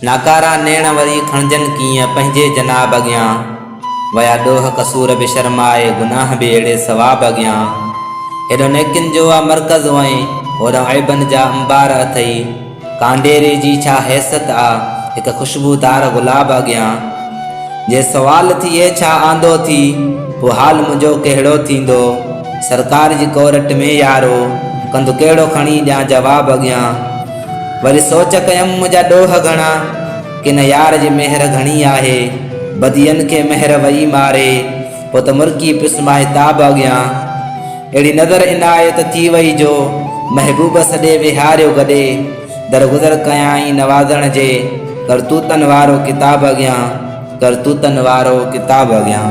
नाकारा नेण वरी खणजन कीअं पंहिंजे जनाब अॻियां। वया ॾोह कसूर बि शर्माए गुनाह बि अहिड़े सवाब अॻियां। हेॾो नेकिन जो आ मर्कज़ वई होॾो ऐबन जा अंबार अथई। कांडेरे जी छा हैसियत आ हिक खुशबूदार गुलाब अॻियां। जे सवाल थिए छा आंदो थी वो हाल मुंहिंजो कहिड़ो थींदो। सरकार जी कोरट में यारो कंदु कहिड़ो खणी ॾियां जवाब अॻियां। वरी सोच कयमि मुंहिंजा ॾोह घणा किन यार जी मेहर घणी आहे। बदियन खे मेहर वई मारे पोइ त मुर्गी पिस माहिताब अॻियां। अहिड़ी नज़र इनायत थी वई जो महबूब सॾे विहारियो गॾे। दरगुज़र कयाई नवाज़ण जे करतूतन वारो किताब अॻियां। करतूतन वारो किताब अॻियां।